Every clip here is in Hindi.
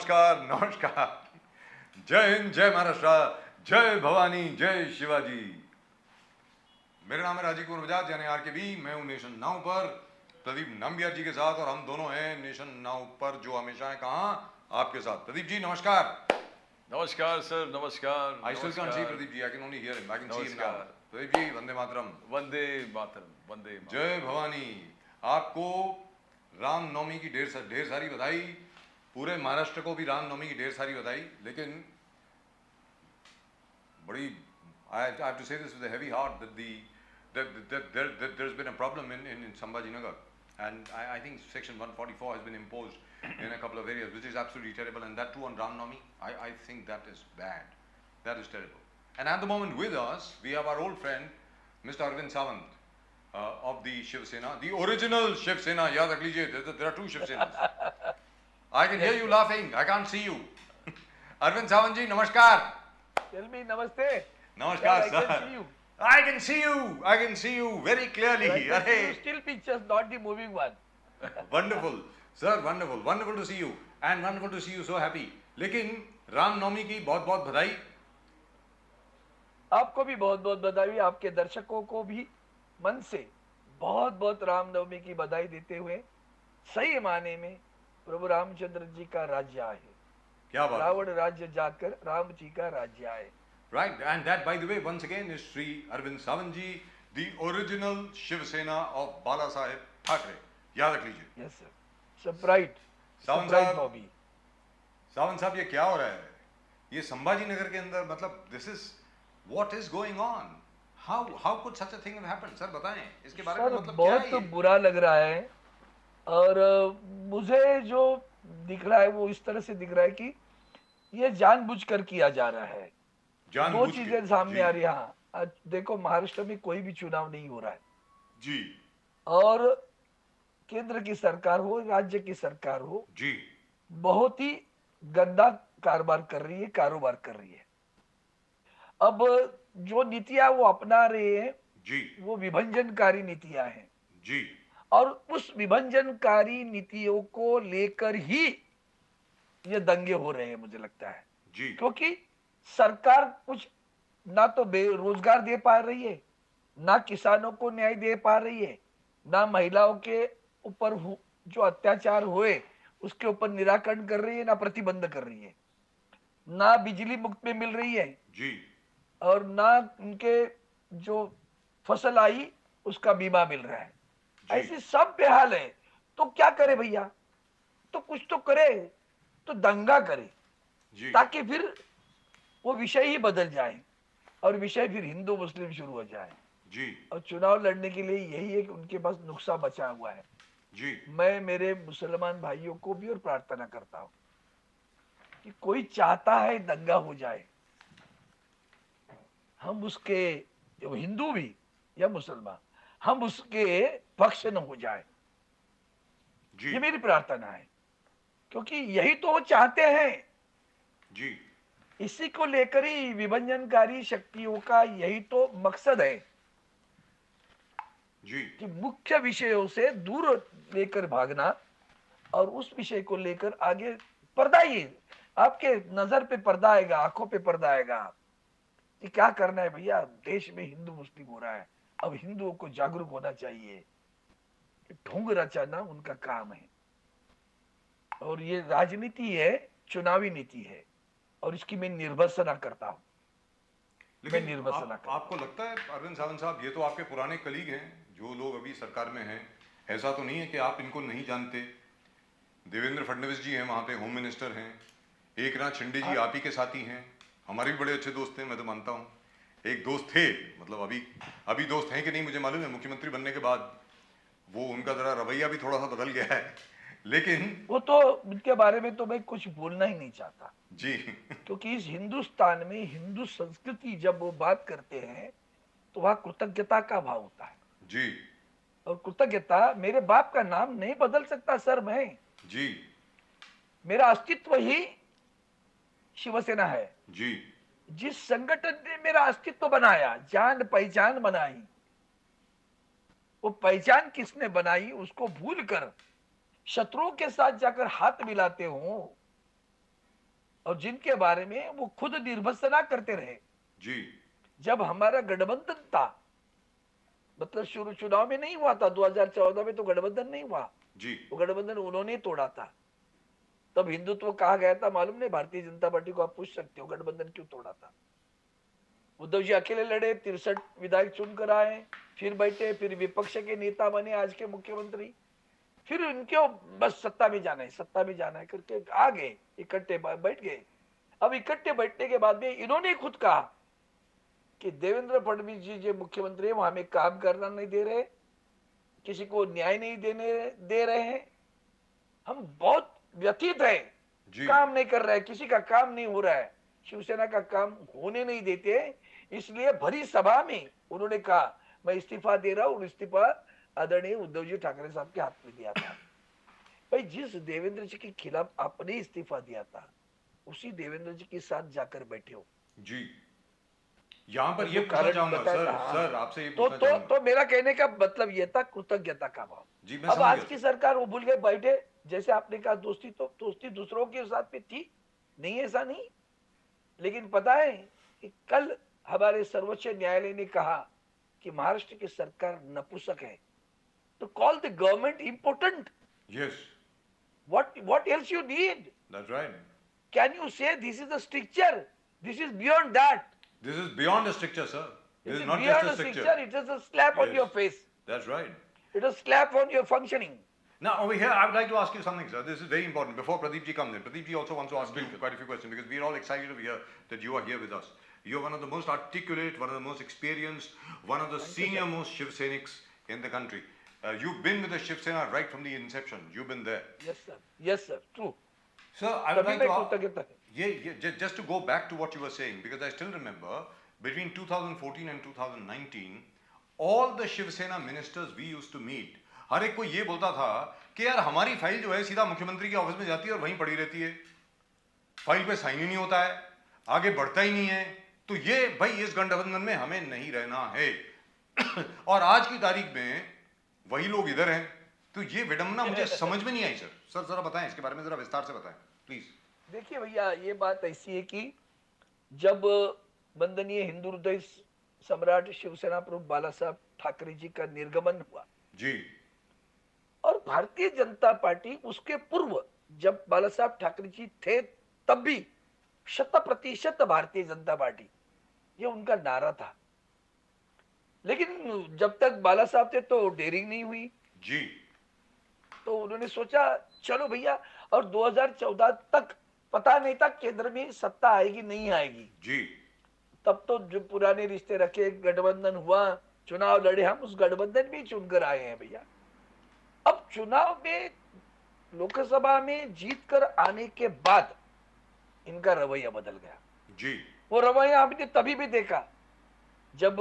नमस्कार नमस्कार। जय हिंद, जय महाराष्ट्र, जय भवानी, जय शिवाजी। मेरा नाम है राजीव कुमार बजाज यानी RKB। मैं हूँ नेशन नाउ पर प्रदीप नंबियार जी के साथ, और हम दोनों हैं नेशन नाउ पर जो हमेशा है कहाँ, आपके साथ। प्रदीप जी नमस्कार। नमस्कार सर, नमस्कार। I still can't see Pradeep ji, I can only hear him, I can see him now। नमस्कार। प्रदीप जी वंदे मातरम। वंदे मातरम, वंदे मातरम। जय भवानी। आपको रामनवमी की ढेर सारी बधाई। पूरे महाराष्ट्र को भी रामनवमी की ढेर सारी बधाई। लेकिन बड़ी I have to say this with a heavy heart that there's been a problem in Sambhajinagar, and I think section 144 has been imposed in a couple of areas, which is absolutely terrible, and that too on Ramnavami. I think that is bad. That is terrible. And at the moment with us, we have our old friend, Mr. Arvind Sawant, of the Shiv Sena, the original Shiv Sena. Yaad rakh lijiye, there are two Shiv Senas. I can hear you laughing. I can't see you. Arvind Sawant ji, namaskar. Tell me, namaste. Namaskar, Yeah, sir. I can see you. I can see you. I can see you very clearly. I can see you Arey. still pictures, not the moving one. Wonderful, sir. Wonderful. Wonderful to see you, and wonderful to see you so happy. लेकिन रामनवमी की बहुत बहुत बधाई। आपको भी बहुत बहुत बधाई, आपके दर्शकों को भी मन से बहुत बहुत रामनवमी की बधाई देते हुए, सही माने में प्रभु रामचंद्र जी का राज्य आए, क्या बात। रावण राज्य जाकर राम जी का राज्य आए। Right, and that, by the way, once again is Sri Arvind Sawant ji, the original Shiv Sena of Bala Saheb Thackeray. याद रख लीजिए। Yes sir. Surprised. Sawant Surprised साहब, Bobby. सावंत साहब ये क्या हो रहा है? ये संभाजी नगर के अंदर, मतलब this is what is going on? How could such a thing have happened? Sir बताएं इसके बारे में, सर मतलब क्या है बहुत ये? बुरा लग रहा है, और मुझे जो दिख रहा है वो इस तरह से दिख रहा है कि ये जानबूझकर किया जा रहा है। दो जानबूझ के। चीजें सामने जी, आ रही है। हाँ, आज देखो महाराष्ट्र में कोई भी चुनाव नहीं हो रहा है, जी, और केंद्र की सरकार हो, राज्य की सरकार हो, जी, बहुत ही गंदा कारोबार कर रही है। अब जो नीतियां वो अपना रहे हैं जी, वो विभजनकारी नीतियां हैं, जी, और उस विभजनकारी नीतियों को लेकर ही ये दंगे हो रहे हैं, मुझे लगता है। जी, क्योंकि सरकार कुछ ना तो बेरोजगार दे पा रही है, ना किसानों को न्याय दे पा रही है, ना महिलाओं के ऊपर जो अत्याचार हुए उसके ऊपर निराकरण कर रही है, ना प्रतिबंध कर रही है, ना बिजली मुफ्त में मिल रही है, जी, और ना उनके जो फसल आई उसका बीमा मिल रहा है। ऐसे सब बेहाल है, तो क्या करे भैया? तो कुछ तो करे, तो दंगा करे, जी, ताकि फिर वो विषय ही बदल जाए, और विषय फिर हिंदू मुस्लिम शुरू हो जाए। जी, और चुनाव लड़ने के लिए यही है कि उनके पास नुस्खा बचा हुआ है। जी, मैं मेरे मुसलमान भाइयों को भी और प्रार्थना करता हूं कि कोई चाहता है दंगा हो जाए, हम उसके, हिंदू भी या मुसलमान, हम उसके पक्ष न हो जाए। जी, ये मेरी प्रार्थना है, क्योंकि यही तो वो चाहते हैं। जी, इसी को लेकर ही विभजनकारी शक्तियों का यही तो मकसद है जी, कि मुख्य विषयों से दूर लेकर भागना, और उस विषय को लेकर आगे पर्दा ही, आपके नजर पे पर्दा आएगा, आंखों पे पर्दा आएगा कि क्या करना है भैया। देश में हिंदू मुस्लिम हो रहा है, अब हिंदुओं को जागरूक होना चाहिए। ढोंग रचाना उनका काम है, और ये राजनीति है, चुनावी नीति है, और इसकी मैं निर्भत्सना करता हूं। लेकिन निर्भत्सना करता हूं। आपको लगता है अरविंद सावंत साहब, ये तो आपके पुराने कलीग हैं जो लोग अभी सरकार में हैं, ऐसा तो नहीं है कि आप इनको नहीं जानते? देवेंद्र फडणवीस जी हैं वहाँ पे, होम मिनिस्टर हैं। एक नाथ शिंदे जी आप ही के साथी हैं, हमारे भी बड़े अच्छे दोस्त हैं, मैं तो मानता हूँ। एक दोस्त थे, मतलब अभी दोस्त हैं कि नहीं मुझे मालूम है, मुख्यमंत्री बनने के बाद वो उनका जरा रवैया भी थोड़ा सा बदल गया है, लेकिन वो तो उनके बारे में तो मैं कुछ बोलना ही नहीं चाहता, जी, क्योंकि इस हिंदुस्तान में हिंदू संस्कृति जब वो बात करते हैं तो वहां कृतज्ञता का भाव होता है। जी, और कृतज्ञता, मेरे बाप का नाम नहीं बदल सकता सर मैं, जी, मेरा अस्तित्व ही शिवसेना है। जी, जिस संगठन ने मेरा अस्तित्व बनाया, जान पहचान बनाई, वो पहचान किसने बनाई उसको भूलकर शत्रुओं के साथ जाकर हाथ मिलाते हो, और जिनके बारे में वो खुद निर्भत्सना करते रहे। जी जब हमारा गठबंधन था, मतलब शुरू चुनाव में नहीं हुआ था, 2014 में तो गठबंधन नहीं हुआ, जी वो गठबंधन उन्होंने तोड़ा था। तब हिंदुत्व कहा गया था, मालूम नहीं, भारतीय जनता पार्टी को आप पूछ सकते हो गठबंधन क्यों तोड़ा था। उद्धव जी अकेले लड़े, 63 विधायक चुनकर आए, फिर बैठे, फिर विपक्ष के नेता बने, आज के मुख्यमंत्री, फिर इनको बस सत्ता में जाना है, सत्ता में जाना है करके आ गए, इकट्ठे बैठ गए। अब इकट्ठे बैठने के बाद में इन्होंने खुद कहा कि देवेंद्र फडणवीस जी जो मुख्यमंत्री है वो हमें काम करना नहीं दे रहे, किसी को न्याय नहीं दे रहे हैं, हम बहुत व्यथित है, जी काम नहीं कर रहा है, किसी का काम नहीं हो रहा है, शिवसेना का काम होने नहीं देते, इसलिए भरी सभा में उन्होंने कहा मैं इस्तीफा दे रहा हूं। इस्तीफा आदरणीय उद्धव जी ठाकरे साहब के हाथ में दिया था। भाई जिस देवेंद्र जी के खिलाफ आपने इस्तीफा दिया था, उसी देवेंद्र जी के साथ जाकर बैठे हो। जी यहाँ पर तो ये पूछना चाहूंगा बताया सर, था, हाँ। सर आपसे ये तो पूछना तो चाहूंगा। तो मेरा कहने का मतलब ये था कृतज्ञता का भाव। जी मैं अब समझ आज गया की सर। सरकार वो भूल गए बैठे, जैसे आपने कहा दोस्ती, तो दोस्ती दूसरों के साथ में थी नहीं, ऐसा नहीं, लेकिन पता है कि कल हमारे सर्वोच्च न्यायालय ने कहा कि महाराष्ट्र की सरकार नपुंसक है, तो call the government important. Yes what else you need? That's right. Can you say this is a stricture? This is beyond that. This is beyond a stricture, sir. This It is is not beyond just a a stricture. stricture. It is a slap on Yes. your face. That's right. It is a slap on your functioning. Now over here, I would like to ask you something, sir. This is very important. Before Pradeep ji comes in, Pradeep ji also wants to ask you quite a few questions because we are all excited to hear that you are here with us. You are one of the most articulate, one of the most experienced, one of the senior most Shiv Sainiks in the country. You've been with the Shiv Sena right from the inception. You've been there. Yes, sir. Yes, sir. True. Sir, I would तभी like मैं to ask. कृतज्ञता है। Just to go back to what you were saying, because I still remember between 2014 and 2019, all the Shiv Sena ministers we used to meet, हर एक को ये बोलता था कि यार हमारी फाइल जो है सीधा मुख्यमंत्री के ऑफिस में जाती है और वहीं पड़ी रहती है, फाइल पे साइन ही नहीं होता है, आगे बढ़ता ही नहीं है, तो ये भाई इस गठबंधन में हमें नहीं रहना है। और आज की तारीख में वही लोग इधर हैं, तो ये विडंबना मुझे समझ में नहीं आई सर। सर जरा बताएं इसके बारे में, जरा विस्तार से बताएं प्लीज। देखिए भैया, ये बात ऐसी है कि जब वंदनीय हिंदू हृदय सम्राट शिवसेना प्रमुख बाला साहब ठाकरे जी का निर्गमन हुआ जी और भारतीय जनता पार्टी उसके पूर्व जब बाला साहब ठाकरे जी थे तब भी 100% भारतीय जनता पार्टी, ये उनका नारा था। लेकिन जब तक बाला साहब थे तो डेयरिंग नहीं हुई जी तो उन्होंने सोचा चलो भैया, और 2014 तक पता नहीं था केंद्र में सत्ता आएगी नहीं आएगी। जी तब तो जो पुराने रिश्ते रखे, गठबंधन हुआ, चुनाव लड़े, हम उस गठबंधन में चुनकर आए हैं भैया। अब चुनाव में लोकसभा में जीत कर आने के बाद इनका रवैया बदल गया। जी वो रवैया हमने तभी भी देखा जब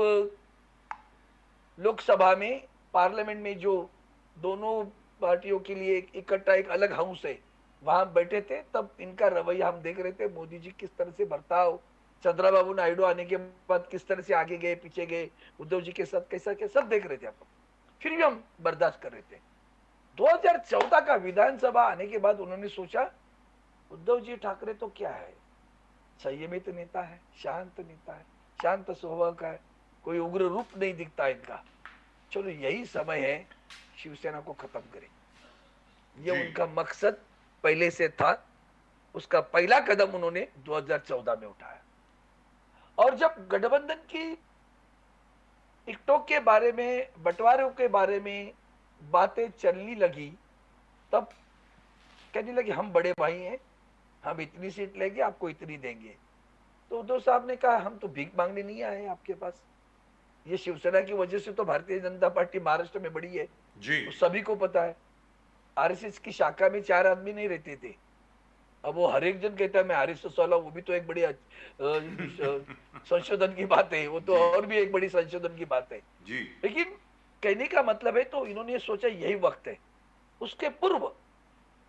लोकसभा में, पार्लियामेंट में जो दोनों पार्टियों के लिए इकट्ठा एक अलग हाउस है, वहां बैठे थे, तब इनका रवैया हम देख रहे थे। मोदी जी किस तरह से बर्ताव, चंद्रबाबू नायडू आने के बाद किस तरह से आगे गए पीछे गए, उद्धव जी के साथ कैसा क्या, सब देख रहे थे आप। फिर भी हम बर्दाश्त कर रहे थे। 2014 का विधानसभा आने के बाद उन्होंने सोचा उद्धव जी ठाकरे तो क्या है, संयमित नेता है, शांत नेता है, शांत स्वभाव का है, कोई उग्र रूप नहीं दिखता इनका, चलो यही समय है शिवसेना को खत्म करें। ये जी। उनका मकसद पहले से था। उसका पहला कदम उन्होंने 2014 में उठाया। और जब गठबंधन की टिकटों के बारे में, बंटवारों के बारे में बातें चलने लगी, तब कहने लगे हम बड़े भाई हैं, हम इतनी सीट लेंगे, आपको इतनी देंगे। तो उद्धव साहब ने कहा हम तो भीख मांगने नहीं आए हैं आपके पास, ये शिवसेना की वजह से तो भारतीय जनता पार्टी महाराष्ट्र में बड़ी है, जी तो सभी को पता है। आरएसएस की शाखा में 4 आदमी नहीं रहते थे, अब वो हर एक जन कहता है मैं आरएसएस वाला, वो भी तो एक बड़ी संशोधन की बात है, वो तो और भी एक बड़ी संशोधन की बात है। जी लेकिन कहने का मतलब है, तो इन्होंने सोचा यही वक्त है। उसके पूर्व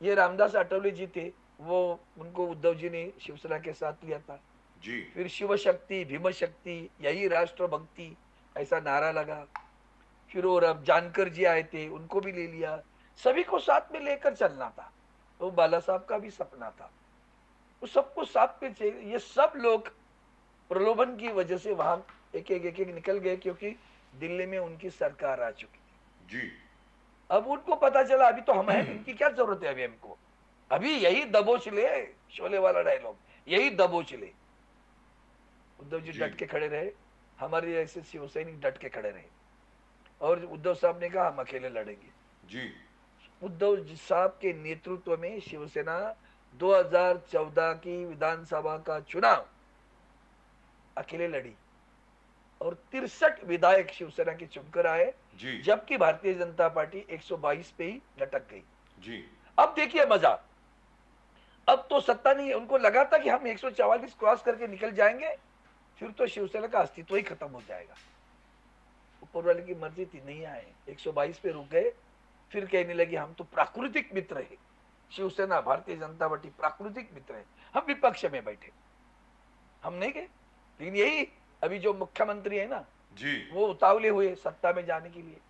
ये रामदास आठवले जी थे, वो उनको उद्धव जी ने शिवसेना के साथ लिया था। जी फिर शिव शक्ति, भीम शक्ति, यही राष्ट्र भक्ति, ऐसा नारा लगा। फिर और अब जानकर जी आए थे, उनको भी ले लिया, सभी को साथ में लेकर चलना था। तो बाला साहब का भी सपना था। तो सबको साथ में चाहिए। ये सब लोग प्रलोभन की वजह से वहां एक एक निकल गए, क्योंकि दिल्ली में उनकी सरकार आ चुकी थी। जी अब उनको पता चला अभी तो हम हैं, इनकी क्या जरूरत है अभी हमको, अभी यही दबोच ले, शोले वाला डायलॉग, यही दबोच ले। उद्धव जी जी। डट के खड़े रहे, हमारे ऐसे शिवसैनिक डट के खड़े रहे, और उद्धव साहब ने कहा हम अकेले लड़ेंगे। जी उद्धव जी साहब के नेतृत्व में शिवसेना 2014 की विधानसभा का चुनाव अकेले लड़ी, और 63 विधायक शिवसेना के चुनकर आए, जी जबकि भारतीय जनता पार्टी 122 पे ही लटक गई। जी अब देखिए मजा, अब तो सत्ता नहीं है, उनको लगा था कि हम 144 क्रॉस करके निकल जाएंगे, फिर तो शिवसेना का अस्तित्व ही खत्म हो जाएगा। ऊपर वाले की मर्जी थी, नहीं आए, 122 पे रुक गए। फिर कहने लगे हम तो प्राकृतिक मित्र है, शिवसेना भारतीय जनता पार्टी प्राकृतिक मित्र है, हम विपक्ष में बैठे, हम नहीं गए। लेकिन यही अभी जो मुख्यमंत्री है ना, जी वो उतावले हुए सत्ता में जाने के लिए,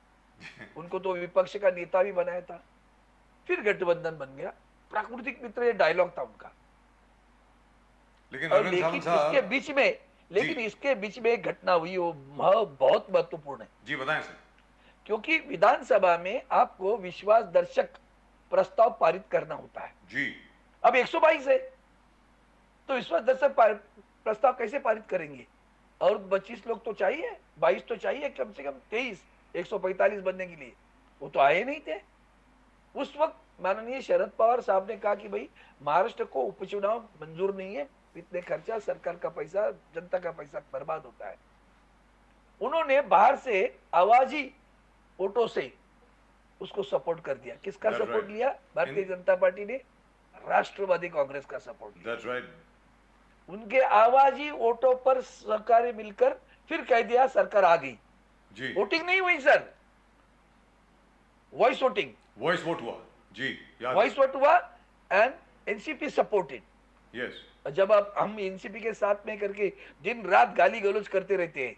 उनको तो विपक्ष का नेता भी बनाया था, फिर गठबंधन बन गया। प्राकृतिक मित्र ये डायलॉग था उनका। लेकिन और अरविंद लेकिन सावंत इसके साहब, बीच में, लेकिन जी। इसके बीच में एक घटना हुई, वो बहुत महत्वपूर्ण है, जी बताएं सर। क्योंकि विधानसभा में आपको विश्वास दर्शक प्रस्ताव पारित करना होता है। जी अब 122 है, तो विश्वास दर्शक प्रस्ताव कैसे पारित करेंगे, और 25 लोग तो चाहिए, 22 तो चाहिए, कम से कम 23, 145 बनने के लिए, वो तो आए नहीं थे। उस वक्त माननीय शरद पवार साहब ने कहा कि भाई महाराष्ट्र को उपचुनाव मंजूर नहीं है, इतने खर्चा, सरकार का पैसा, जनता का पैसा बर्बाद होता है। उन्होंने बाहर से आवाजी वोटों से उसको सपोर्ट कर दिया। किसका That's सपोर्ट right. लिया? भारतीय जनता पार्टी ने राष्ट्रवादी कांग्रेस का सपोर्ट लिया। That's right. उनके आवाजी वोटों पर सरकार मिलकर फिर कह दिया सरकार आ गई। जी वोटिंग नहीं हुई sir, voice voting, voice vote हुआ। जी याद वॉइस वोट हुआ, एंड एनसीपी सपोर्टेड। यस जब आप हम एनसीपी के साथ में करके दिन रात गाली गलौज करते रहते हैं,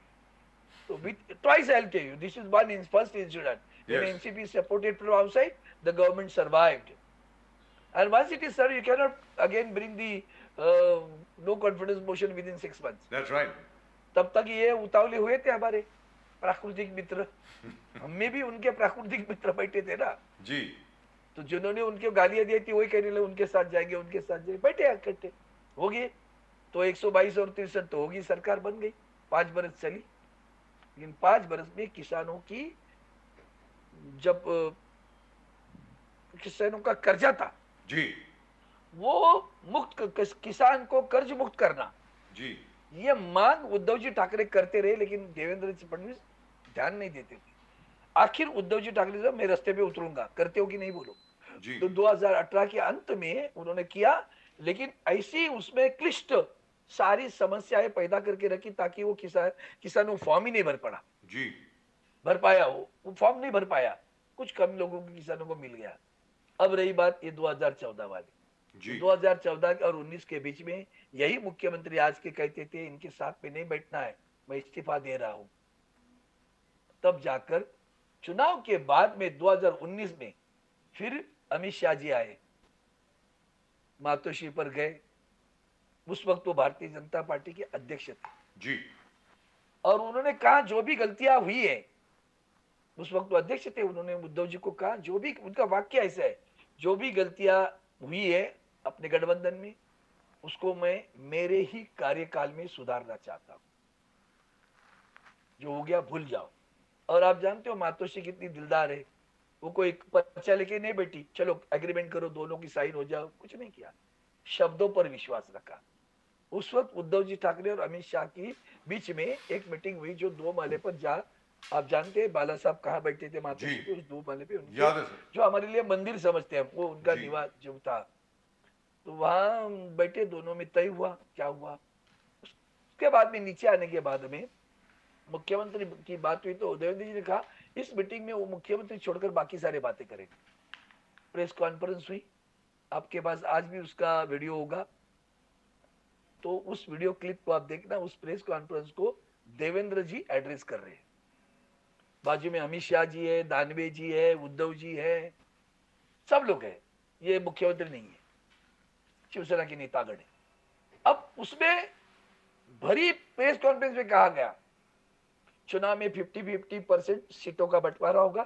तो twice I'll tell you, this is one in first incident when Yes. NCP supported from outside, the government survived, and once it is served, you cannot again bring the no confidence motion within 6 months. That's right. तब तक ये उतावले हुए थे हमारे प्राकृतिक मित्र, हमें भी उनके प्राकृतिक मित्र बैठे थे ना, जी तो जिन्होंने उनके गालियां दी थी वही कहने लगे उनके साथ जाएंगे, उनके साथ जाएंगे, बैठे इकट्ठे हो गए। तो 122 और 63 तो होगी, सरकार बन गई, 5 बरस चली। लेकिन 5 बरस में किसानों की, जब किसानों का कर्जा था, जी वो किसान को कर्ज मुक्त करना, जी ये मांग उद्धव जी ठाकरे करते रहे, लेकिन देवेंद्र फडणवीस ध्यान नहीं देते थे। आखिर उद्धव जी ठाकरे साहब मैं रास्ते पे उतरूंगा, करते हो कि नहीं बोलो, जी तो 2018 के अंत में उन्होंने किया, लेकिन ऐसी उसमें क्लिष्ट सारी समस्याएं पैदा करके रखी ताकि वो किसानों फॉर्म ही नहीं भर पड़ा, जी भर पाया, वो फॉर्म नहीं भर पाया, कुछ कम लोगों को, किसानों को मिल गया। अब रही बात ये 2014 वाली, जी 2014 और 19 के बीच में यही मुख्यमंत्री आज के कहते थे इनके साथ में नहीं बैठना है, मैं इस्तीफा दे रहा हूं। तब जाकर चुनाव के बाद में 2019 में फिर अमित शाह जी आए, मातोश्री पर गए, उस वक्त वो भारतीय जनता पार्टी के अध्यक्ष थे, जी और उन्होंने कहा जो भी गलतियां हुई है, उस वक्त वो अध्यक्ष थे, उन्होंने उद्धव जी को कहा जो भी, उनका वाक्य ऐसा है, जो भी गलतियां हुई है अपने गठबंधन में, उसको मैं मेरे ही कार्यकाल में सुधारना चाहता हूं, जो हो गया भूल जाओ। और आप जानते हो मातोश्री कितनी दिलदार है, वो कोई पर्चा लेके नहीं बैठी, चलो एग्रीमेंट करो, दोनों की साइन हो जाओ, कुछ नहीं किया, शब्दों पर विश्वास रखा। उस वक्त उद्धव जी ठाकरे और अमित शाह की बीच में एक मीटिंग हुई, जो 2 माले पर जा, आप जानते हैं बाला साहब कहाँ बैठे थे मातोश्री के उस 2 माले पे, याद है सर। जो हमारे लिए मंदिर समझते हैं, वो उनका जी। निवास जो था, तो वहां बैठे, दोनों में तय हुआ क्या हुआ। उसके बाद में नीचे आने के बाद में मुख्यमंत्री की बात हुई, तो देवेंद्र जी ने कहा इस मीटिंग में वो मुख्यमंत्री छोड़कर बाकी सारे बातें करेंगे। प्रेस कॉन्फ्रेंस हुई, आपके पास आज भी उसका वीडियो होगा, तो उस वीडियो क्लिप को आप देखना। उस प्रेस कॉन्फ्रेंस को देवेंद्र जी एड्रेस कर रहे हैं, बाजू में अमित शाह जी है, दानवे जी है, उद्धव जी है, सब लोग हैं, ये मुख्यमंत्री नहीं है, शिवसेना के नेतागण है। अब उसमें भरी प्रेस कॉन्फ्रेंस में कहा गया चुनाव में 50-50% सीटों का बंटवारा होगा,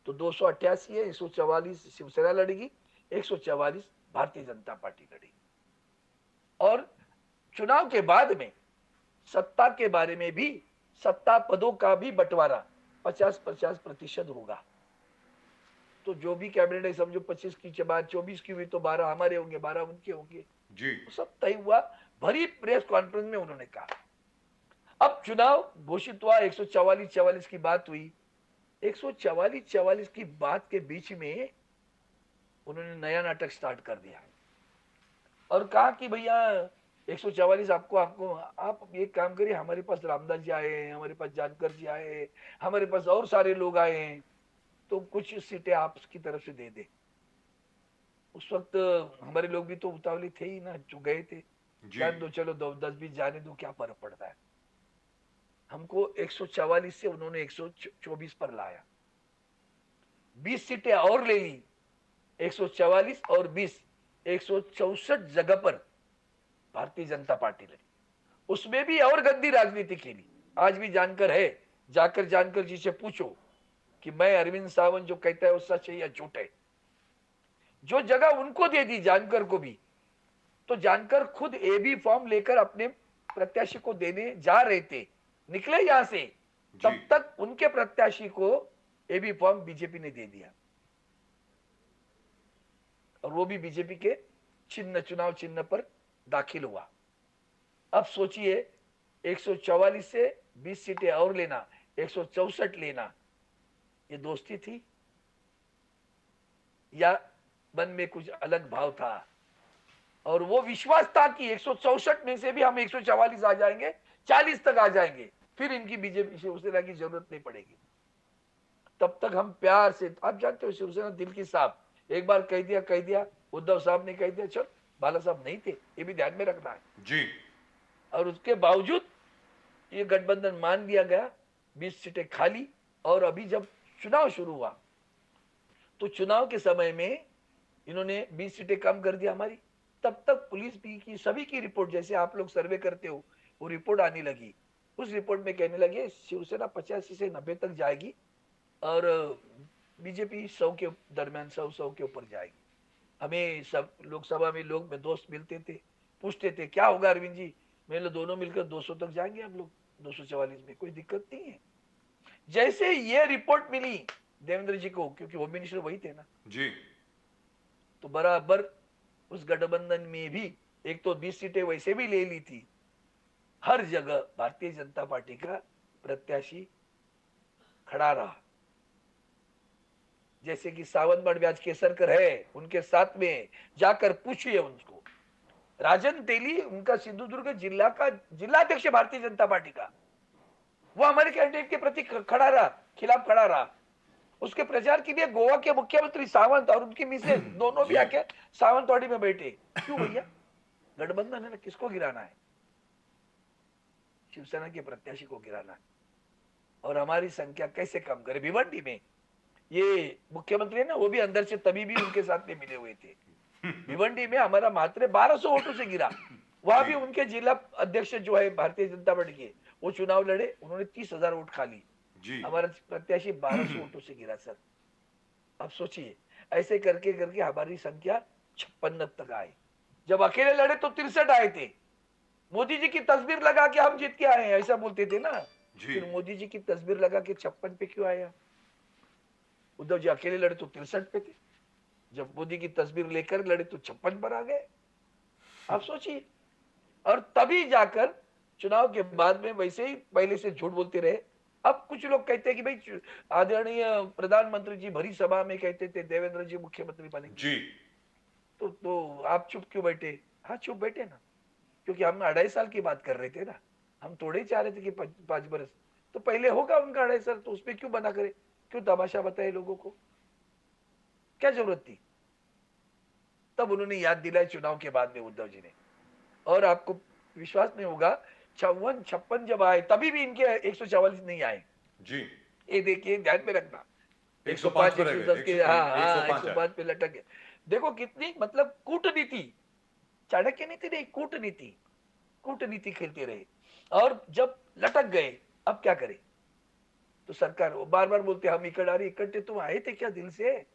तो 288 है, 144 शिवसेना लड़ेगी, 144 भारतीय जनता पार्टी लड़ेगी। और चुनाव के बाद में सत्ता के बारे में भी, सत्ता पदों का भी बंटवारा 50-50% होगा। तो जो भी कैबिनेट है, समझो 25 की बात 24 की हुई तो 12 हमारे होंगे, 12 उनके होंगे, जी सब तय हुआ। भरी प्रेस कॉन्फ्रेंस में उन्होंने कहा। अब चुनाव घोषित हुआ, 144-44 की बात हुई। 144-44 की बात के बीच में उन्होंने नया नाटक स्टार्ट कर दिया और कहा कि भैया 144 आपको आप एक काम करिए, हमारे पास रामदास जी आए हैं, हमारे पास जानकर जी आए हैं, हमारे पास और सारे लोग आए हैं, तो कुछ सीटें आपकी तरफ से दे दे। उस वक्त हमारे लोग भी तो उतावले थे ही ना, जो गए थे, जान दो, चलो 10-20 जाने दो, क्या फर्क पड़ता है। हमको 144 से उन्होंने 124 पर लाया, 20 सीटें और ले ली, 144 और 20, 164 जगह पर भारतीय जनता पार्टी लड़ी। उसमें भी और गंदी राजनीति खेली। आज भी जानकर है, जाकर जानकर जी से पूछो कि मैं अरविंद सावंत जो कहता है वो सच है या झूठ है। जो जगह उनको दे दी जानकर को भी, तो जानकर खुद एबी फॉर्म लेकर अपने प्रत्याशी को देने जा रहे थे, निकले यहां से, तब तक उनके प्रत्याशी को एबी फॉर्म बीजेपी ने दे दिया और वो भी बीजेपी के चिन्ह, चुनाव चिन्ह पर दाखिल हुआ। अब सोचिए 144 से 20 सीटें और लेना, 164 लेना, ये दोस्ती थी या मन में कुछ अलग भाव था? और वो विश्वास था कि 164 में से भी हम 144 आ जाएंगे, 40 तक आ जाएंगे, फिर इनकी बीजेपी शिवसेना की जरूरत नहीं पड़ेगी। तब तक हम प्यार से, आप जानते हो शिवसेना दिल की साफ, एक बार कह दिया, उद्धव साहब ने कह दिया, चल, बाला साहब नहीं थे, ये भी ध्यान में रखना है जी। और उसके बावजूद ये गठबंधन मान लिया गया, 20 सीटें खाली। और अभी जब चुनाव शुरू हुआ तो चुनाव के समय में इन्होंने 20 सीटें कम कर दिया हमारी। तब तक पुलिस भी की, सभी की रिपोर्ट, जैसे आप लोग सर्वे करते हो, वो रिपोर्ट आने लगी। उस रिपोर्ट में कहने लगे शिवसेना 85 से 90 तक जाएगी और बीजेपी 100 के दरमियान, 100 के ऊपर जाएगी। हमें सब लोकसभा में लोग में दोस्त मिलते थे, पूछते थे क्या होगा अरविंद जी, मेरे लोग दोनों मिलकर 200 तक जाएंगे हम लोग, 244 में कोई दिक्कत नहीं है। जैसे ये रिपोर्ट मिली देवेंद्र जी को, क्योंकि होम मिनिस्टर वही थे ना जी, तो बराबर उस गठबंधन में भी एक तो 20 सीटें वैसे भी ले ली थी, हर जगह भारतीय जनता पार्टी का प्रत्याशी खड़ा रहा। जैसे कि सावंत मडव्याज केसरकर है, उनके साथ में जाकर पूछिए उनको, राजन तेली उनका सिंधुदुर्ग जिला का जिलाध्यक्ष भारतीय जनता पार्टी का, वो हमारे कैंडिडेट के प्रति खड़ा रहा, खिलाफ खड़ा रहा। उसके प्रचार के लिए गोवा के मुख्यमंत्री सावंत और उनकी मिसेज दोनों भी आके सावंतवाड़ी में बैठे। क्यों भैया, गठबंधन है ना, किसको गिराना है? शिवसेना के प्रत्याशी को गिराना है। और हमारी संख्या कैसे कम करे? भिवंडी में ये मुख्यमंत्री है ना, वो भी अंदर से तभी भी उनके साथ में मिले हुए थे। भिवंडी में हमारा मात्र 1200 वोटों से गिरा। वहां भी उनके जिला अध्यक्ष जो है भारतीय जनता पार्टी के, वो चुनाव लड़े, उन्होंने 30,000 वोट खा ली। हमारा प्रत्याशी 1200 वोटों से गिरा सर। अब सोचिए, ऐसे करके करके हमारी संख्या 56 तक आई। जब अकेले लड़े तो 63 आए थे। मोदी जी की तस्वीर लगा के हम जीत के आए हैं, ऐसा बोलते थे ना। फिर मोदी जी की तस्वीर लगा के 56 पे क्यों आया? उद्धव जी अकेले लड़े तो 63 पे थे, जब मोदी की तस्वीर लेकर लड़े तो 56 पर आ गए। आप सोचिए। और तभी जाकर चुनाव के बाद में वैसे ही पहले से झूठ बोलते रहे। अब कुछ लोग कहते हैं कि भाई आदरणीय प्रधानमंत्री जी भरी सभा में कहते थे देवेंद्र जी मुख्यमंत्री बनेंगे जी, तो आप चुप क्यों बैठे? हाँ चुप बैठे ना, क्योंकि हम 2.5 साल की बात कर रहे थे ना, हम थोड़े ही चाह रहे थे कि 5 बरस तो पहले होगा उनका 2.5 साल, तो उसमें क्यों बना करे, क्यों तमाशा बताए लोगों को, क्या जरूरत थी? तब उन्होंने याद दिलाई चुनाव के बाद में उद्धव जी ने। और आपको विश्वास नहीं होगा, 56 जब आए तभी भी इनके 144 नहीं आए जी। ये देखिए, ध्यान में रखना, 105 पे 110 के, हाँ 105 पे लटक गए। देखो कितनी मतलब कूटनीति, चाणक्य नीति नहीं, कूटनीति। कूटनीति खेलते रहे और जब लटक गए अब क्या करें? तो सरकार बार बार बोलते हम इकट्ठे तुम आए थे क्या दिल से?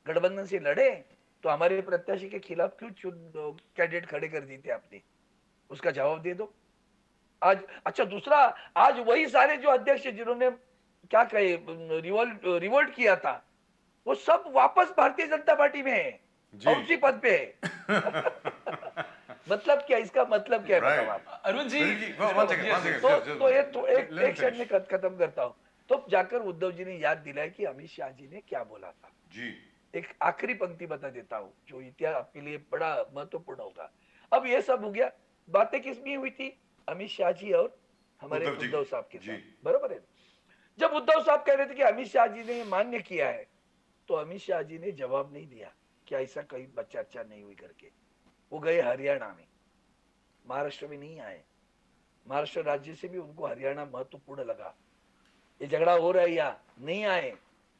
गठबंधन से लड़े तो हमारे प्रत्याशी के खिलाफ क्यों कैंडिडेट खड़े कर दी थे आपने? उसका जवाब दे दो। आज अच्छा दूसरा, आज वही सारे जो अध्यक्ष जिन्होंने क्या कहे रिवोल्ट किया था वो सब वापस भारतीय जनता पार्टी में है जी। और उसी पद पे है। मतलब क्या, इसका मतलब क्या है Right. बताओ आप? Arvind ji, one second, one second. तो ये तो एक Let him एक सेकंड में finish. खत्म करता हूँ। तो जाकर उद्धव जी ने याद दिलाया कि अमित शाह जी ने क्या बोला था। जी। एक आखिरी पंक्ति बता देता हूँ जो इतिहास आपके लिए बड़ा महत्वपूर्ण होगा। अब ये सब हो गया, बातें किस में हुई थी? अमित शाह जी और हमारे उद्धव जी। उद्धव साहब के जी। साथ, बरोबर है। जब उद्धव साहब कह रहे थे कि अमित शाह जी ने मान्य किया है, तो अमित शाह जी ने जवाब नहीं दिया कि ऐसा कहीं चर्चा नहीं हुई करके। वो गए हरियाणा में, महाराष्ट्र में नहीं आए। महाराष्ट्र राज्य से भी उनको हरियाणा महत्वपूर्ण लगा। ये झगड़ा हो रहा है या नहीं आए,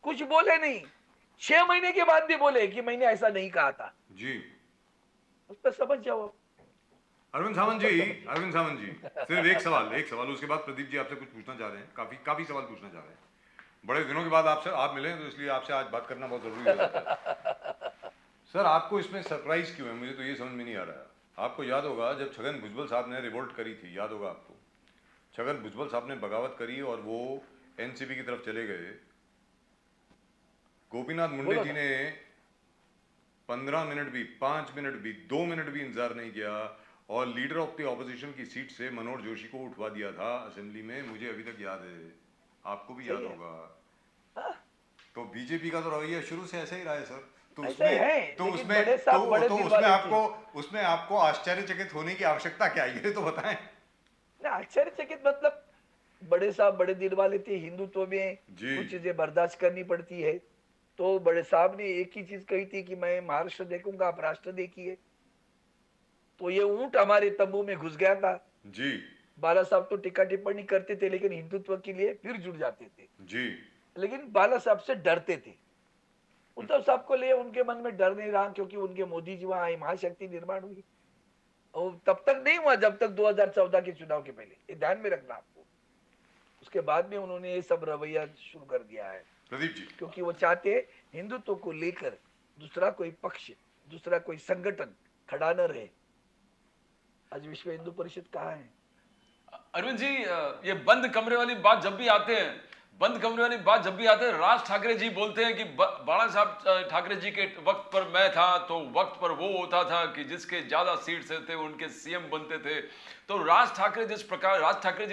कुछ बोले नहीं। 6 महीने के बाद भी बोले कि मैंने ऐसा नहीं कहा था। जी। उस पर समझ जाओ। अरविंद सावंत जी, सिर्फ एक सवाल, उसके बाद प्रदीप जी आपसे कुछ पूछना चाह रहे हैं, काफी सवाल पूछना चाह रहे हैं। बड़े दिनों के बाद आपसे आप मिले तो इसलिए आपसे आज बात करना बहुत जरूरी है। सर आपको इसमें सरप्राइज क्यों है, मुझे तो ये समझ में नहीं आ रहा है। आपको याद होगा जब छगन भुजबल साहब ने रिवोल्ट करी थी, याद होगा आपको, छगन भुजबल साहब ने बगावत करी और वो एनसीपी की तरफ चले गए। गोपीनाथ मुंडे जी ने 15 मिनट भी, 5 मिनट भी, 2 मिनट भी इंतजार नहीं किया और लीडर ऑफ द ऑपोजिशन की सीट से मनोहर जोशी को उठवा दिया था असेंबली में, मुझे अभी तक याद है, आपको भी याद होगा। तो बीजेपी का तो रवैया शुरू से ऐसा ही रहा है सर। तो उसमें आपको आश्चर्यचकित होने की आवश्यकता क्या है, ये तो बताएं। आश्चर्यचकित मतलब बड़े साहब बड़े दिल वाले थे, हिंदुत्व में जी। कुछ चीजें बर्दाश्त करनी पड़ती है। तो बड़े साहब ने एक ही चीज कही थी कि मैं महाराष्ट्र देखूंगा, आप राष्ट्र देखिए। तो ये ऊंट हमारे तंबू में घुस गया था जी। बाला साहब तो टीका टिप्पणी करते थे लेकिन हिंदुत्व के लिए फिर जुड़ जाते थे जी। लेकिन बाला साहब से डरते थे। उद्धव साहब को लिए उनके मन में डर नहीं रहा क्योंकि उनके मोदी जी वहां आए, महाशक्ति निर्माण हुई। और तब तक नहीं हुआ जब तक 2014 के चुनाव के पहले, ये ध्यान में रखना आपको। उसके बाद में उन्होंने ये सब रवैया शुरू कर दिया है प्रदीप जी, क्योंकि वो चाहते हिंदुत्व को लेकर दूसरा कोई पक्ष, दूसरा कोई संगठन खड़ा न रहे। आज विश्व हिंदू परिषद कहाँ है? अरविंद जी, ये बंद कमरे वाली बात जब भी आते हैं, राज ठाकरे जी बोलते हैं कि बाला साहब ठाकरे जी के वक्त पर मैं था तो वक्त पर वो होता था कि जिसके ज्यादा सीट्स थे उनके सीएम बनते थे। तो राज ठाकरे जी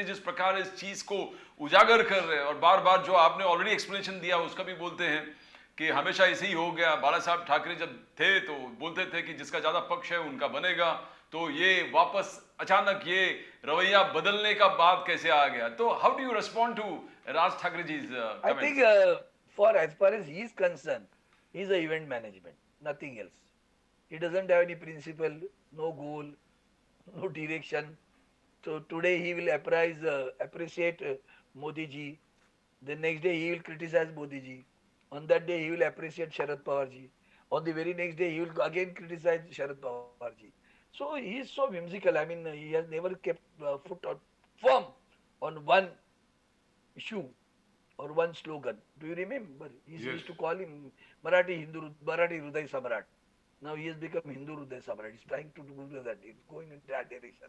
जिस प्रकार इस चीज को उजागर कर रहे हैं और बार बार जो आपने ऑलरेडी एक्सप्लेनेशन दिया उसका भी बोलते हैं कि हमेशा ऐसे ही हो गया। बाला साहब ठाकरे जब थे तो बोलते थे कि जिसका ज्यादा पक्ष है उनका बनेगा। तो ये वापस अचानक ये रवैया बदलने का बात कैसे आ गया? तो how do you respond to Raj Thackeray ji? I think for as far as he is concerned, he is a event management, nothing else. He doesn't have any principle, no goal, no direction. So today he will appreciate Modi ji. The next day he will criticize Modi ji. On that day he will appreciate Sharad Pawar ji. On the very next day he will again criticize Sharad Pawar ji. So he is so whimsical. I mean, he has never kept foot firm on one issue or one slogan. Do you remember? He Yes. used to call him Marathi Hriday Samrat. Now he has become Hindu Hriday Samrat. He's trying to do that. He's going in that direction.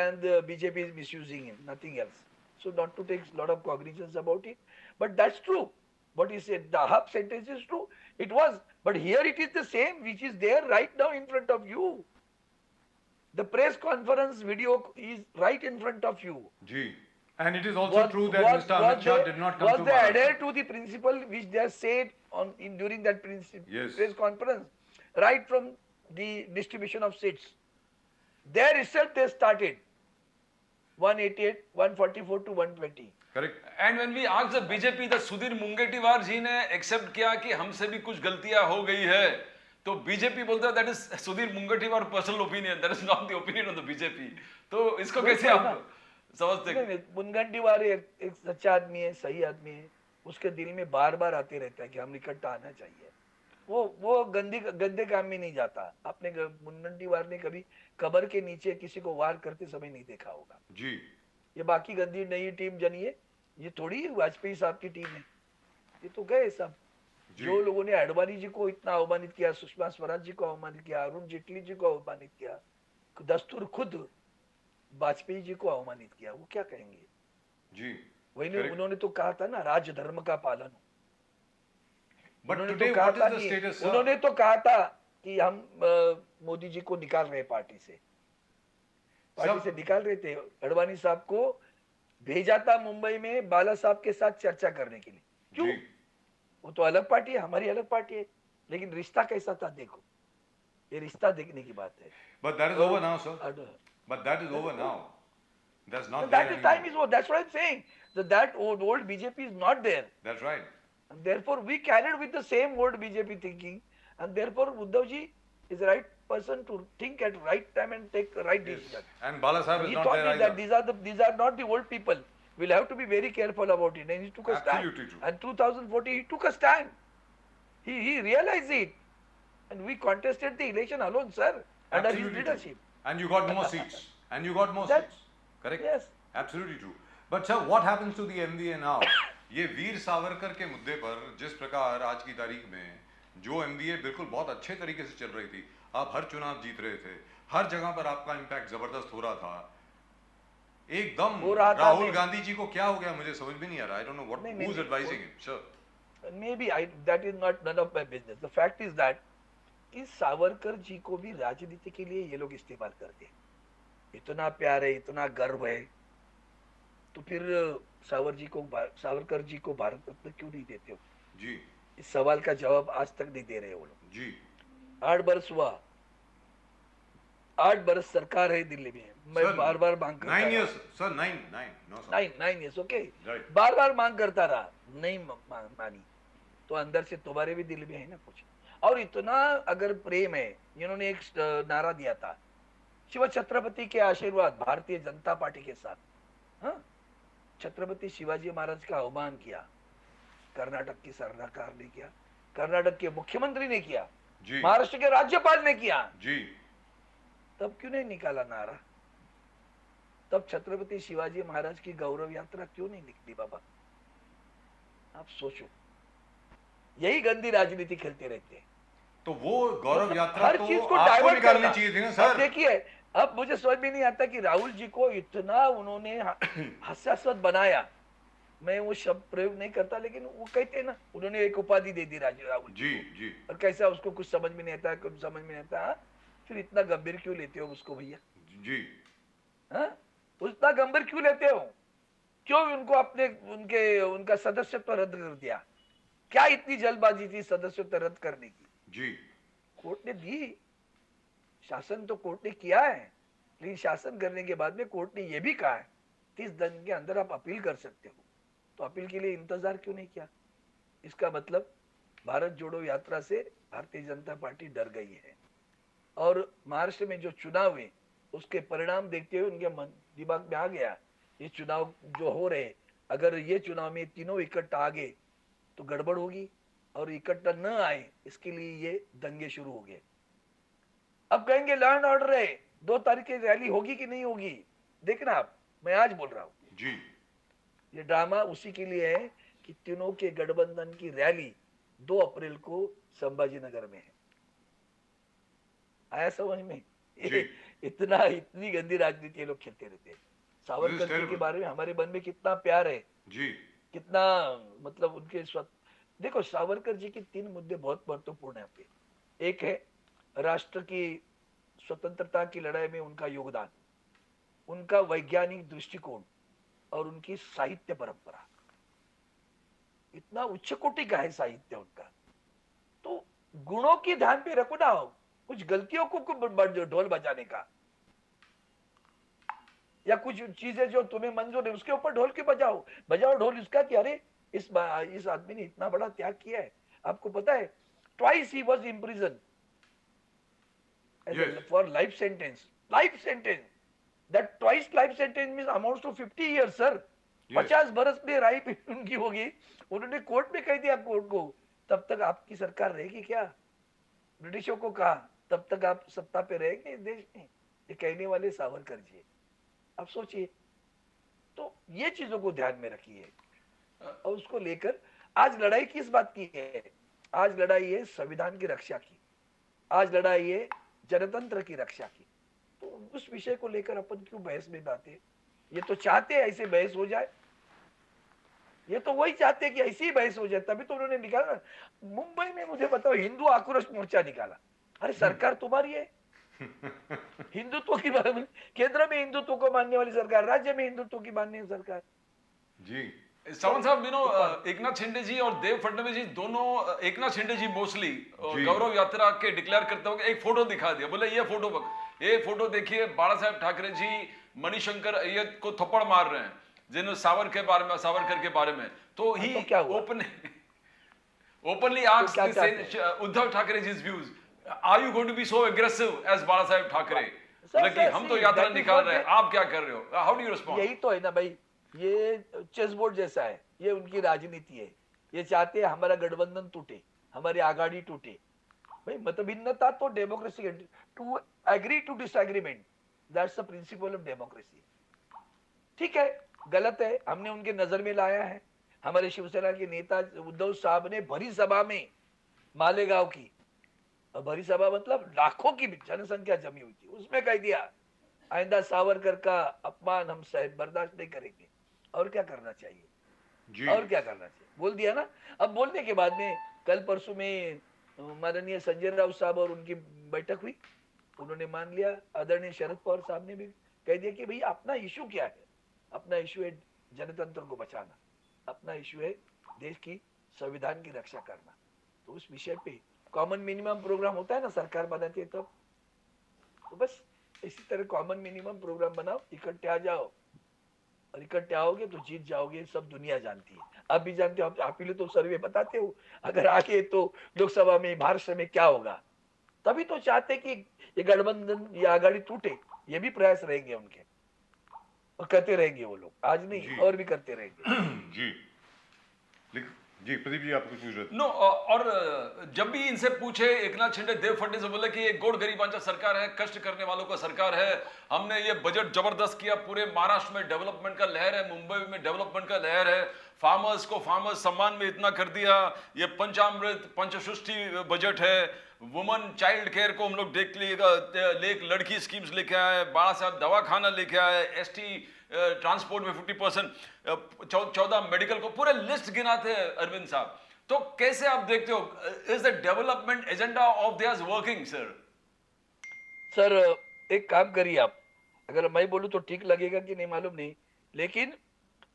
And BJP is misusing him, nothing else. So not to take a lot of cognizance about it. But that's true. What he said, the half sentence is true. It was. But here it is the same which is there right now in front of you. The press conference video is right in front of you. जी। And it is also true that Mr. Amit Shah did not come to Was they Maharashtra. adhere to the principle which they said during that Yes. press conference, right from the distribution of seats? There itself they started 188, 144 to 120. Correct. And when we asked the BJP, the Sudhir Mungantiwar ji ने एक्सेप्ट किया कि हमसे भी कुछ गलतियां हो गई है। तो बीजेपी बोलता है that is Sudhir Mungantiwar personal opinion, that is not the opinion of the BJP. तो इसको कैसे आप समझते हैं? मुनगंटीवार एक सच्चा आदमी है, सही आदमी है। उसके दिल में बार बार आते रहता है कि हम इकट्ठा आना चाहिए। वो गंदे काम में नहीं जाता। आपने मुन्नटी वार ने कभी कबर के नीचे किसी को वार करते समय नहीं देखा होगा। जी ये बाकी गंदी नई टीम जनी है, ये थोड़ी वाजपेयी साहब की टीम है। ये तो गए सब। जी जो लोगों ने अडवाणी जी को इतना अवमानित किया, सुषमा स्वराज जी को अवमानित किया, अरुण जेटली जी को अवमानित किया, दस्तूर खुद वाजपेयी जी को अवमानित किया, वो क्या कहेंगे? जी वही Correct. उन्होंने तो कहा था ना, राजधर्म का पालन। बट उन्होंने टुडे तो कहा व्हाट था इज द कि स्टेटस उन्होंने तो कहा था कि हम मोदी जी को निकाल रहे पार्टी से निकाल रहे थे। अडवाणी साहब को भेजा था मुंबई में बाला साहब के साथ चर्चा करने के लिए। क्यों? जी वो तो अलग पार्टी है, हमारी अलग पार्टी है, लेकिन रिश्ता कैसा था देखो। ये रिश्ता देखने की बात है। But that is over now sir, but that is over now, that's not That their time is over. That's what I'm saying. That old BJP is not there. That's right And therefore, we carried with the same old BJP thinking, and therefore, Uddhav ji is the right person to think at right time and take the right decision. And Bala Saheb He is not thought there that these are not the old people. We'll have to be very careful about it. And he took a stand. Absolutely true. And 2014, he took a stand. He realized it, and we contested the election alone, sir, under his leadership. And you got more seats. And you got more That's- seats. Correct? Yes. Absolutely true. But sir, what happens to the MVA now? ये वीर सावरकर के मुद्दे पर जिस प्रकार आज की तारीख में जो MVA बिल्कुल बहुत अच्छे तरीके से चल रही थी, आप हर चुनाव जीत रहे थे, हर जगह पर आपका इम्पैक्ट जबरदस्त हो रहा था, एकदम हो रहा था, राहुल नहीं। गांधी जी को क्या हो गया मुझे समझ में नहीं आ रहा। I don't know what नहीं, who's नहीं, advising him, sir. Maybe that is not none of my business. The fact is that कि सावरकर जी को भी राजनीति के लिए ये लोग इस्तेमाल करते हैं। इतना प्यार है, इतना गर्व है, तो फिर सावरकर जी को भारत रत्न क्यों नहीं देते हो? जी इस सवाल का जवाब आज तक नहीं दे रहे वो लोग। जी 8 बरस हुआ, 8 बरस सरकार है दिल्ली में। मैं Sir, बार बार मांग करता 9 रहा। years, sir, 9, no sir. 9 years, okay? Right. बार बार मांग करता रहा, नहीं मानी, तो अंदर से तुम्हारे भी दिल में है ना कुछ। और इतना अगर प्रेम है, इन्होंने एक नारा दिया था, शिव छत्रपति के आशीर्वाद भारतीय जनता पार्टी के साथ। हाँ, छत्रपति शिवाजी महाराज का अवमान किया, कर्नाटक की सरकार ने किया, कर्नाटक के मुख्यमंत्री ने किया, जी महाराष्ट्र के राज्यपाल ने किया, जी तब क्यों नहीं निकाला नारा? तब छत्रपति शिवाजी महाराज की गौरव यात्रा क्यों नहीं निकली बाबा? आप सोचो, यही गंदी राजनीति खेलते रहते हैं। तो वो गौरव यात्रा हर तो चीज को आपको डाइवर्ट निकालनी करना। चाहिए थी ना अब सर। देखिए, अब मुझे समझ में नहीं आता कि राहुल जी को इतना उन्होंने हास्यास्पद बनाया। मैं वो शब्द प्रयोग नहीं करता, लेकिन वो कहते हैं ना, उन्होंने एक उपाधि दे दी राहुल जी जी और कैसा उसको कुछ समझ में नहीं आता, कुछ समझ में नहीं आता। फिर इतना गंभीर क्यों लेते हो उसको भैया? जी हाँ, उतना गंभीर क्यों लेते हो? क्यों उनको उनका सदस्यत्व रद्द कर दिया? क्या इतनी जल्दबाजी थी सदस्यत्व रद्द करने की? जी कोर्ट ने दी, शासन तो कोर्ट ने किया है, लेकिन शासन करने के बाद में कोर्ट ने यह भी कहा है 30 दिन के अंदर आप अपील कर सकते हो। तो अपील के लिए इंतजार क्यों नहीं किया? इसका मतलब भारत जोड़ो यात्रा से भारतीय जनता पार्टी डर गई है। और महाराष्ट्र में जो चुनाव हुए उसके परिणाम देखते हुए उनके दिमाग में आ गया, ये चुनाव जो हो रहे, अगर ये चुनाव में तीनों इकट्ठा आ गए तो गड़बड़ होगी, और इकट्ठा न आए इसके लिए ये दंगे शुरू हो गए। अब कहेंगे लॉ एंड ऑर्डर है, 2 तारीख की रैली होगी कि नहीं होगी? देखना आप, मैं आज बोल रहा हूं, जी ये ड्रामा उसी के लिए है कि तीनों के गठबंधन की रैली 2 अप्रैल को संभाजीनगर में है। आया समझ में? इतनी गंदी राजनीति ये लोग खेलते रहते हैं। सावरकर जी के बारे में हमारे मन में कितना प्यार है जी, कितना मतलब उनके देखो, सावरकर जी के 3 मुद्दे बहुत महत्वपूर्ण है पे। एक है राष्ट्र की स्वतंत्रता की लड़ाई में उनका योगदान, उनका वैज्ञानिक दृष्टिकोण और उनकी साहित्य परंपरा। इतना उच्च कोटि का है साहित्य उनका। तो गुणों की ध्यान पे रखो ना, कुछ गलतियों को ढोल बजाने का, या कुछ चीजें जो तुम्हें मंजूर है उसके ऊपर ढोल के बजाओ ढोल इसका कि अरे इस आदमी ने इतना बड़ा त्याग किया है। आपको पता है, twice he was imprison for life sentence. That twice life sentence means amounts to 50 years sir. 50 बरस में राय उनकी होगी। उन्होंने कोर्ट में कह दिया कोर्ट को तब तक आपकी सरकार रहेगी क्या? ब्रिटिशों को कहा तब तक आप सत्ता पे रहेंगे इस देश में? ये कहने वाले सावरकर जी। अब सोचिए, तो ये चीजों को ध्यान में रखिए और उसको लेकर आज लड़ाई किस बात की है? आज लड़ाई है संविधान की रक्षा की, आज लड़ाई है जनतंत्र की रक्षा की। तो उस विषय को लेकर अपन क्यों बहस में आते हैं? ये तो चाहते हैं ऐसे बहस हो जाए, ये तो वही चाहते हैं कि ऐसी ही बहस हो जाए, तभी तो उन्होंने निकाला ना। मुंबई में मुझे बताओ हिंदू आक्रोश मोर्चा निकाला। अरे सरकार तुम्हारी है, हिंदुत्व की केंद्र में हिंदुत्व को मानने वाली सरकार, राज्य में हिंदुत्व की मानने वाली सरकार जी सावंत साहब, एकनाथ शिंदे जी और देव फडणवीस जी दोनों, एकनाथ शिंदे जी मोस्टली जी। गौरव यात्रा के डिक्लेयर करते हुए एक फोटो दिखा दिया, बोले ये फोटो देखिए, बाला साहेब ठाकरे जी मणिशंकर अय्यर को थप्पड़ मार रहे हैं, जिन्होंने सावरकर के बारे में, तो ही तो क्या हुआ? ओपनली क्या आस्क्ड चाहते उद्धव ठाकरे जी's views, are you going to be so aggressive as Bala Saheb Thackeray? Sir, कि हम तो see, यात्रा that is निकाल what रहे हैं, they- आप क्या कर रहे हो? How do you respond? यही तो है ना भाई, ये चेस बोर्ड जैसा है, ये उनकी राजनीति है। ये चाहते हैं हमारा गठबंधन टूटे, हमारी आघाड़ी टूटे। भाई मतभिन्नता तो democracy, to agree to disagreement, that's the principle of democracy. ठीक है, गलत है, हमने उनके नजर में लाया है। हमारे शिवसेना के नेता उद्धव साहब ने भरी सभा में मालेगांव की, और भरी सभा मतलब लाखों की जनसंख्या जमी हुई थी, उसमें कह दिया आइंदा सावरकर का अपमान हम सहन बर्दाश्त नहीं करेंगे। और क्या करना चाहिए? जी और क्या करना चाहिए? बोल दिया ना। अब बोलने के बाद में कल परसों में माननीय संजय राउत साहब और उनकी बैठक हुई, उन्होंने मान लिया। आदरणीय शरद पवार साहब ने भी कह दिया कि भाई अपना इशू क्या है? अपना इशू है जनतंत्र को बचाना, अपना इशू है देश की संविधान की रक्षा करना। तो उस विषय पे कॉमन मिनिमम प्रोग्राम होता है ना, सरकार बनाती है तब, तो बस इसी तरह कॉमन मिनिमम प्रोग्राम बनाओ, इकट्ठे आ जाओ, और इकट्ठे आओगे तो जीत जाओगे, सब दुनिया जानती है। आप भी जानते हो, आप ही तो सर्वे बताते हो, अगर आगे तो लोकसभा में महाराष्ट्र में क्या होगा। तभी तो चाहते कि ये गठबंधन, ये आघाड़ी टूटे, ये भी प्रयास रहेंगे उनके, और करते रहेंगे वो लोग, आज जी। नहीं और भी करते रहेंगे। जी जी प्रदीप जी, आप कुछ पूछ रहे थे? नो और जब भी इनसे पूछे एकनाथ शिंदे, देव फडणवीस से बोले कि ये गोड़ गरीबांचा सरकार है, कष्ट करने वालों का सरकार है, हमने ये बजट जबरदस्त किया, पूरे महाराष्ट्र में डेवलपमेंट का लहर है, मुंबई में डेवलपमेंट का लहर है, फार्मर्स को फार्मर्स सम्मान में इतना कर दिया, ये पंचामृत पंचसृष्टि बजट है, वुमन चाइल्ड केयर को हम लोग देख लिएगा, लड़की स्कीम्स लेके आए, बाला साहब दवाखाना लेके आए, एसटी ट्रांसपोर्ट में 50%, 14 मेडिकल को, पूरे लिस्ट गिनाते हैं अरविंद साहब। तो कैसे आप देखते हो, is the development agenda of theirs working sir? Sir एक काम करिए आप, अगर मैं बोलूं तो ठीक लगेगा कि नहीं मालूम नहीं, लेकिन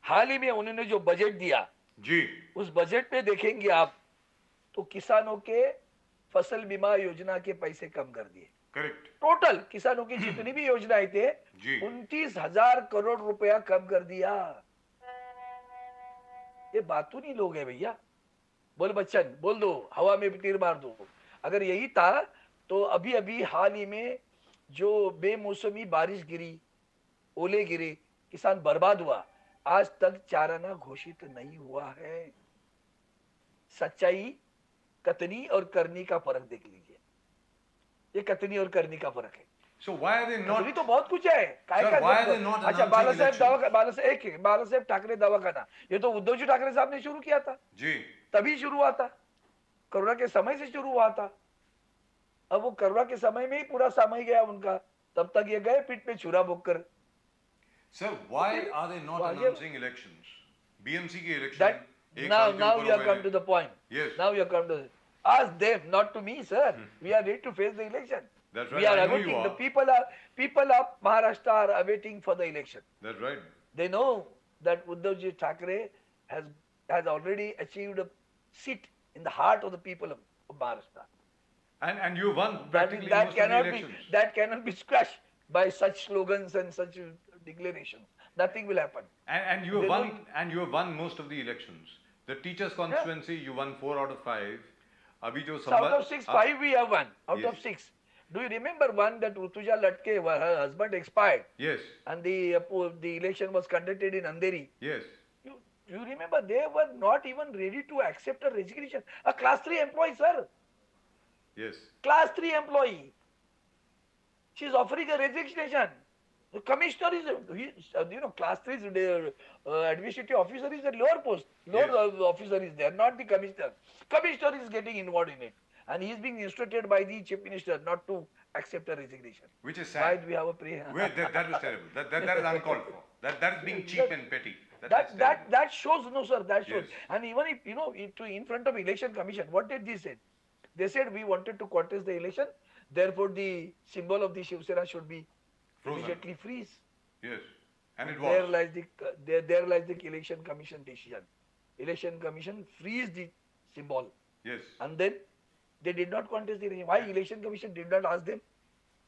हाल ही में उन्होंने जो बजट दिया, जी उस बजट में देखेंगे आप तो किसानों के फसल बीमा योजना के पैसे कम कर दिए। करेक्ट। टोटल किसानों की जितनी भी योजनाएं थे, जी 29,000 करोड़ रुपया कम कर दिया। ये बातूनी लोग है भैया। बोल बच्चन, बोल दो, हवा में तीर मार दो। अगर यही था तो अभी अभी हाल ही में जो बेमौसमी बारिश गिरी, ओले गिरे, किसान बर्बाद हुआ, आज तक चाराना घोषित नहीं हुआ है। सच्चाई कतनी और करनी का फर्क देख लीजिए, ये कतनी और करनी का फर्क है। So why are they not? अभी तो बहुत कुछ है। काय Sir, का why are they not अच्छा, announcing बाला साहेब ठाकरे दवाखाना, ये तो उद्धव जी ठाकरे साहब ने शुरू किया था, जी तभी शुरू हुआ था, कोरोना के समय से शुरू हुआ था। अब वो कोरोना के समय में ही पूरा समय गया उनका, तब तक ये गए पीठ पे छुरा भोग कर। Sir, why are they not Why- announcing elections? BMC की election That एक now साल के now ऊपर you हो have गए come to हैं। the point. Yes. Now you have come to ask them, not to me, sir. We are ready to face the election. That's We right, are I know you awaiting. The are. people of Maharashtra are awaiting for the election. That's right. They know that Uddhav ji Thackeray has already achieved a seat in the heart of the people of Maharashtra. And you won That, practically that most of the cannot be elections. that cannot be squashed by such slogans and such declarations. Nothing will happen. And you They have know won and you have won most of the elections. The teachers constituency you won 4 out of 5. अभी जो So out of 6, 5 we have won. Out Yes. of 6. Do you remember one that Rutuja Latke, her husband expired, Yes, and the election was conducted in Andheri? yes. You Do you remember? They were not even ready to accept a resignation. A class 3 employee, sir. Yes. Class 3 employee. She's offering a resignation. The commissioner is, class 3 is administrative officer is a lower post. Lower officer is there, not the commissioner. Commissioner is getting involved in it. And he is being instructed by the chief minister not to accept a resignation. Which is Why sad. do we have a prayer? That was terrible. That is uncalled for. That is being cheap and petty. That's terrible. That shows, no sir, that shows. Yes. And even if, in front of election commission, what did they say? They said we wanted to contest the election, therefore the symbol of the Shiv Sena should be Frozen. immediately freeze. Yes. And it There was. lies the election commission decision. Election commission freeze the symbol, Yes. and then they did not contest the election. Why election commission did not ask them?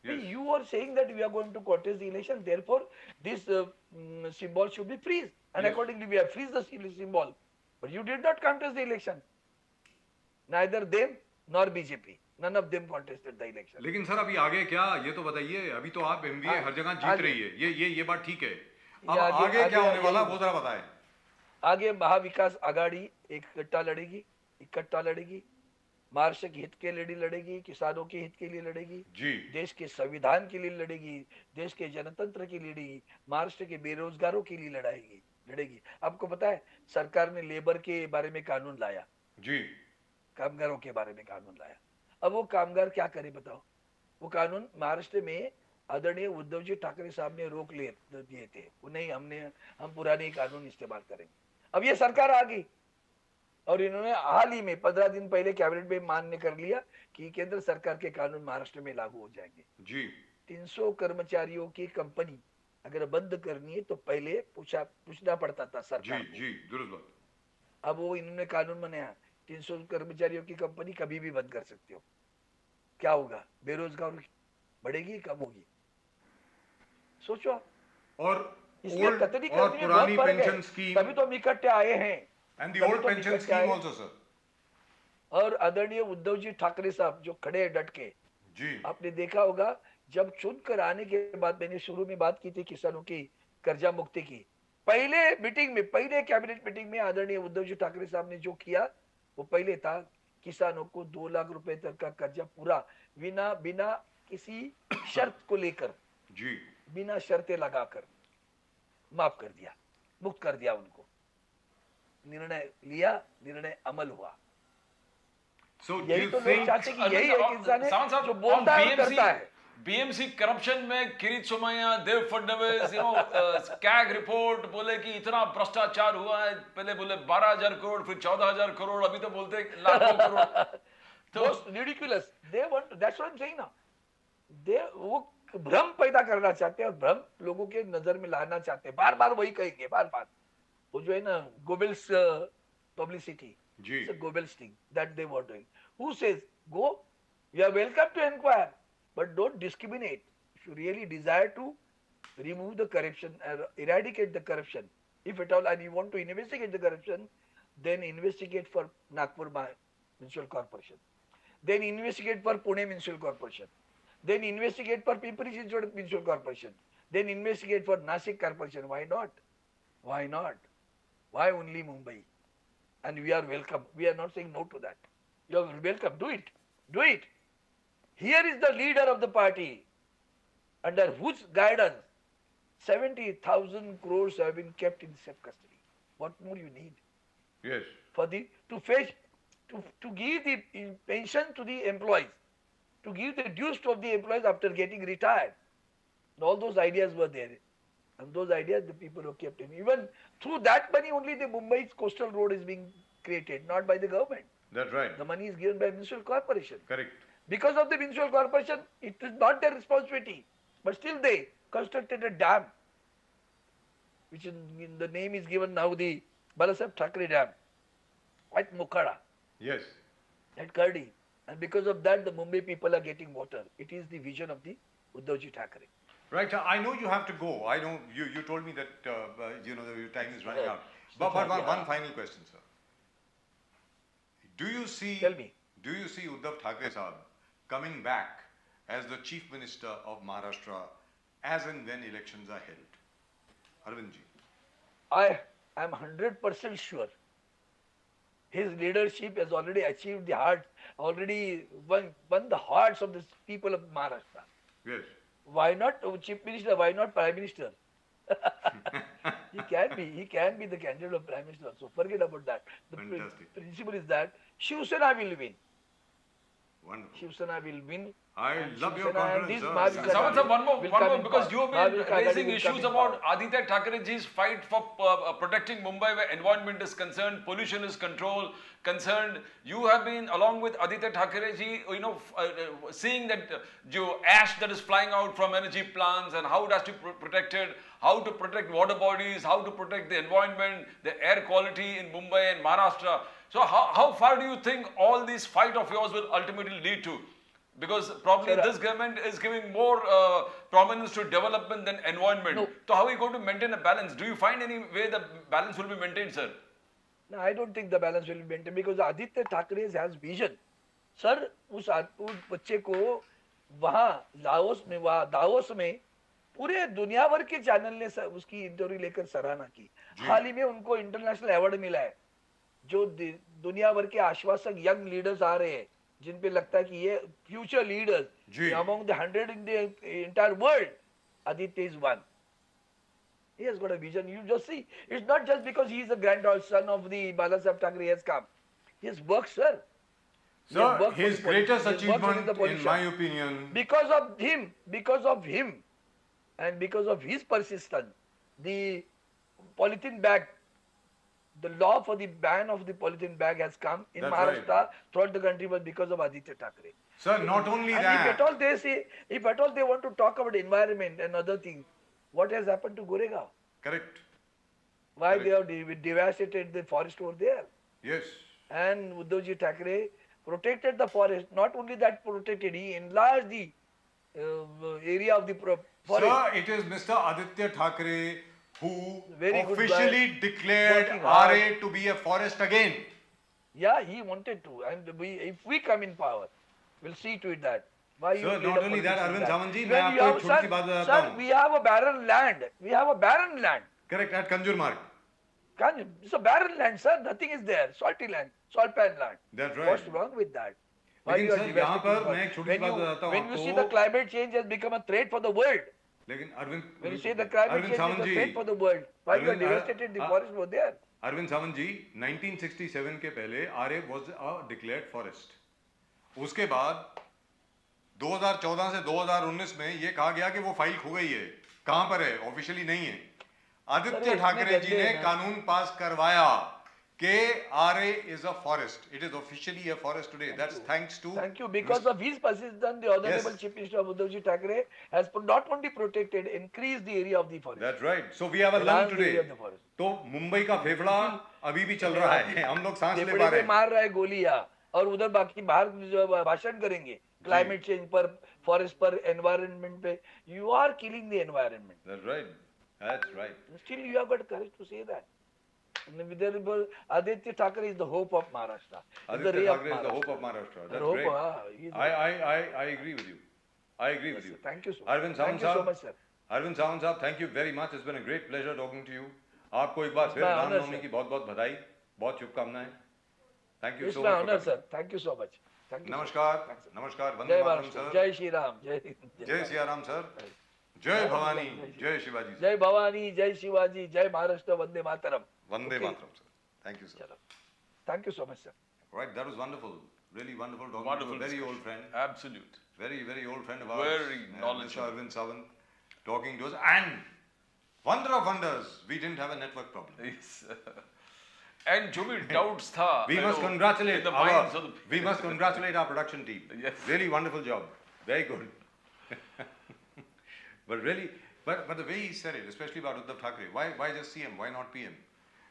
Yes. You are saying that we are going to contest the election, therefore this symbol should be freeze, and Yes. accordingly we have freeze the symbol. But you did not contest the election. Neither them nor BJP. None of them contested the election. लेकिन सर अभी आगे क्या ये तो बताइए. अभी तो आप एमवीए हर जगह जीत रही है. ये बात ठीक है. अब आगे क्या होने वाला वो जरा बताएं. आगे महाविकास आघाड़ी इकट्ठा लड़ेगी. महाराष्ट्र के हित के लिए लड़ेगी, किसानों के हित के लिए लड़ेगी, जी. देश के संविधान के लिए लड़ेगी, देश के जनतंत्र के लिए लड़ेगी, महाराष्ट्र के बेरोजगारों के लिए लड़ेगी. आपको पता है सरकार ने लेबर के बारे में कानून लाया, जी. कामगारों के बारे में कानून लाया. अब वो कामगार क्या करे बताओ? वो कानून महाराष्ट्र में आदरणीय उद्धव जी ठाकरे साहब ने रोक दिए थे. वो नहीं, हम पुराने कानून इस्तेमाल करेंगे. अब ये सरकार आ गई और इन्होंने हाल ही में 15 दिन पहले कैबिनेट में मान्य कर लिया कि केंद्र सरकार के कानून महाराष्ट्र में लागू हो जाएंगे. जी. 300 कर्मचारियों की कंपनी अगर बंद करनी है तो पहले पूछना पड़ता था सरकार को. जी दुरुस्त बात. अब वो इन्होंने कानून बनाया, 300 कर्मचारियों की कंपनी कभी भी बंद कर सकते हो. क्या होगा? बेरोजगारी बढ़ेगी, कम होगी? सोचो. और इसलिए कतरी और करनी में पुरानी बहुत फर्क पेंशन है. स्कीम तभी तो हम इकट्ठे आए हैं. एंड द तभी ओल्ड तो पेंशन निकट स्कीम आए. Also sir. और आदरणीय उद्धव जी ठाकरे साहब जो खड़े हैं डट के. जी. आपने देखा होगा जब चुनकर आने के बाद मैंने शुरू में बात की थी किसानों की कर्जा मुक्ति की. पहले कैबिनेट मीटिंग में आदरणीय उद्धव जी ठाकरे साहब ने जो किया वो पहले था किसानों को 2 लाख रुपए तक का कर्जा पूरा बिना किसी शर्त को लेकर, जी. बिना शर्तें लगाकर माफ कर दिया, मुक्त कर दिया उनको. निर्णय लिया, निर्णय अमल हुआ. So do यही you तो लोग think चाहते कि यही एक इंसान है जो बोलता है और करता है. बीएमसी करप्शन में किरीट सोमैया, देव फडणवीस, कैग रिपोर्ट बोले कि इतना भ्रष्टाचार हुआ है. पहले बोले 12,000 करोड़, फिर 14,000 करोड़, अभी तो बोलते हैं लाखों करोड़. तो ridiculous. They want, that's what I'm saying now. वो भ्रम पैदा करना चाहते हैं और भ्रम लोगों के नजर में लाना चाहते हैं. बार बार वही कहेंगे, बार बार. वो जो है ना गोबेल्स पब्लिसिटी, जी. it's a Goebbels thing that they were doing. Who says go? You are welcome to inquire, but don't discriminate. If you really desire to remove the corruption, eradicate the corruption, if at all, and you want to investigate the corruption, then investigate for Nagpur Municipal Corporation. Then investigate for Pune Municipal Corporation. Then investigate for Pimpri Chinchwad Municipal Corporation. Then investigate for Nasik Corporation. Why not? Why not? Why only Mumbai? And we are welcome. We are not saying no to that. You are welcome. Do it. Do it. Here is the leader of the party, under whose guidance 70,000 crores have been kept in safe custody. What more you need? Yes. To give the pension to the employees, to give the dues to the employees after getting retired. All those ideas were there. And those ideas the people were kept in. Even through that money only the Mumbai's coastal road is being created, not by the government. That's right. The money is given by municipal corporation. Correct. Because of the municipal corporation, it is not their responsibility. But still they constructed a dam, which in the name is given now the Balasaheb Thackeray Dam, quite Mukhara, Yes. at Kardi. And because of that, the Mumbai people are getting water. It is the vision of the Uddhavji Thackeray. Right. I know you have to go. I know you told me that your time is running out. But one final question, sir. Do you see? Tell me. Do you see Uddhav Thackeray Sahab coming back as the Chief Minister of Maharashtra as and when elections are held? Arvindji. I am 100% sure his leadership has already achieved the heart, already won the hearts of the people of Maharashtra. Yes. Why not chief minister? Why not prime minister? He can be the candidate of prime minister. So forget about that. The Fantastic. principle is that Shiv Sena will win. Wonderful. Shiv Sena will win. I and love Shiv your Sena and confidence, this sir. Mahavishnu Sawan sir, Agadi one more, will come in because power. you have been Mahavishnu Agadi raising will come issues in about power. Aditya Thakereji's fight for protecting Mumbai where environment is concerned, pollution is concerned. You have been, along with Aditya Thakereji, seeing that ash that is flying out from energy plants and how it has to be protected, how to protect water bodies, how to protect the environment, the air quality in Mumbai and Maharashtra. So how far do you think all these fight of yours will ultimately lead to? Because probably Sir, this government is giving more prominence to development than environment. No. So how are you going to maintain a balance? Do you find any way the balance will be maintained, sir? No, I don't think the balance will be maintained because Aditya Thackeray has vision. Sir उस बच्चे को वहाँ दावोस में पूरे दुनिया भर के चैनल ने उसकी इंटरव्यू लेकर सराहना की. हाल ही में उनको इंटरनेशनल अवार्ड मिला है. जो दुनिया भर के आश्वासक यंग लीडर्स आ रहे हैं जिन पे लगता है कि ये future leaders among the 100 in the entire world, Aditya is one. He has got a vision. You just see, it's not just because he is a grandson of the Bala Saheb Thackeray has come. He has worked, sir. He has Sir, worked for his the greatest he has worked within achievement, the in politician. my opinion, because of him, and because of his persistence, the polythene bag, the law for the ban of the polythene bag has come in That's Maharashtra right. throughout the country, but because of Aditya Thackeray. sir, not only And that. if at all they want to talk about environment and other things, what has happened to Goregaon? Correct. Why they have devastated the forest over there? Yes. And Uddhavji Thackeray protected the forest. Not only that protected, he enlarged the area of the forest. Sir, it is Mr. Aditya Thackeray who Very good officially guy, declared working hard. RA to be a forest again. Yeah, he wanted to. And if we come in power, we'll see to it that. Why you Sir, did not a only that, politician Arvind Samanji, When मैं you आपको have- एक छोटी सी बात बताता sir, हूँ. we have a barren land. We have a barren land. Correct, at Kanjur Marg. It's a barren land, sir. Nothing is there. Salty land, salt pan land. That's right. What's wrong with that? Why लेकिन you are सर यहाँ पर devastating मैं एक छोटी when बात you- बताता हूँ When you see आपको. the climate change has become a threat for the world, लेकिन Arvind when you say the climate Arvind change is a Samant threat ji, for the world, why you are Arvind, devastated the forest over there? Arvind Sawant जी 1967 के पहले RA was a declared forest. उसके बाद 2014 से 2019 में ये कहा गया कि वो फाइल खो गई है. कहां पर है? ऑफिशियली नहीं है. आदित्य इसमें ठाकरे जी गद्दे ने हैं ना. कानून पास करवाया कि RA is a forest. It is officially a forest today. That's thanks to Thank you. Because of his persistence, the Honorable Yes. Chief Minister of Uddhavji Thackeray has not only protected, increased the area of the forest. That's right. So we have a lung Enhanced the area today. of the forest. तो मुंबई का फेफड़ा अभी भी चल रहा है. हम लोग सांस ले फेफड़े पा पे रहे हैं. मार रहा है गोलियां और उधर बाकी बाहर जो भाषण करेंगे क्लाइमेट चेंज पर, फॉरेस्ट पर, एनवायरनमेंट पे. You are killing the environment. That's right. That's right. Still, you have got courage to say that. Aditya Thackeray is the hope of Maharashtra. He's the Aditya ray of Thackeray is the hope of Maharashtra. Maharashtra. That's Hope, great. he is I agree with you. I agree with you. Thank you so much. Arvind Thank Samant you so साहब, much, sir. Arvind Samant साहब, thank you very much. It's been a great pleasure talking to you. आपको एक बार फिर my honor, रामनवमी sir. की बहुत-बहुत बधाई, बहुत शुभकामनाएं. Thank you It's so my much. honor, for sir. coming. Thank you so much. Thank you. so much. नमस्कार, Thanks, sir. नमस्कार, वंदे जय मातरम महाराष्ट्र, सर. जय श्री राम, जय सिया राम सर. जय भवानी, जय शिवाजी सर. जय भवानी, जय शिवाजी, जय महाराष्ट्र, वंदे मातरम. वंदे Okay. Mataram sir. Thank you sir. चलो. Thank you so much, sir. Right, that was wonderful. Really wonderful talking Wonderful to a very discussion. old friend. Absolute. Very, very old friend of ours. Very Mr. knowledgeable. Arvind Savant talking to us. And wonder of wonders, we didn't have a network problem. Yes. And जो भी doubts था, We you must know, congratulate in the our minds of the we must congratulate our production team. Yes. Really wonderful job. Very good. But really, but the way he said it, especially about Uddhav Thackeray, why just CM? Why not PM?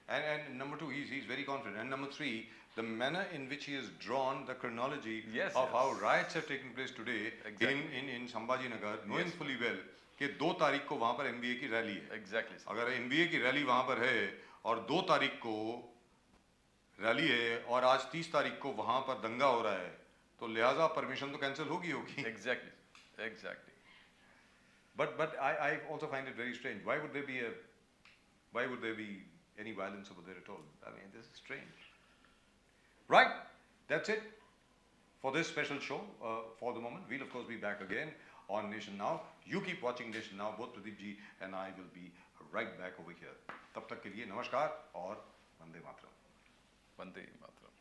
And number two, he's very confident. And number three, the manner in which he has drawn the chronology Yes, of yes. how riots have taken place today Exactly. in Sambhaji Nagar, knowing Yes. fully well कि 2 तारीख को वहाँ पर MBA की रैली है. Exactly. sir. अगर MBA की रैली वहाँ पर है और 2 तारीख को रैली है और आज 30 तारीख को वहाँ पर दंगा हो रहा है, तो लिहाजा परमिशन तो कैंसिल होगी. Exactly. Exactly. But I also find it very strange. Why would there be any violence over there at all. I mean, this is strange. Right, that's it for this special show for the moment. We'll of course be back again on Nation Now. You keep watching Nation Now. Both Pradeep ji and I will be right back over here. तब तक के लिए नमस्कार और वंदे मातरम. वंदे मातरम.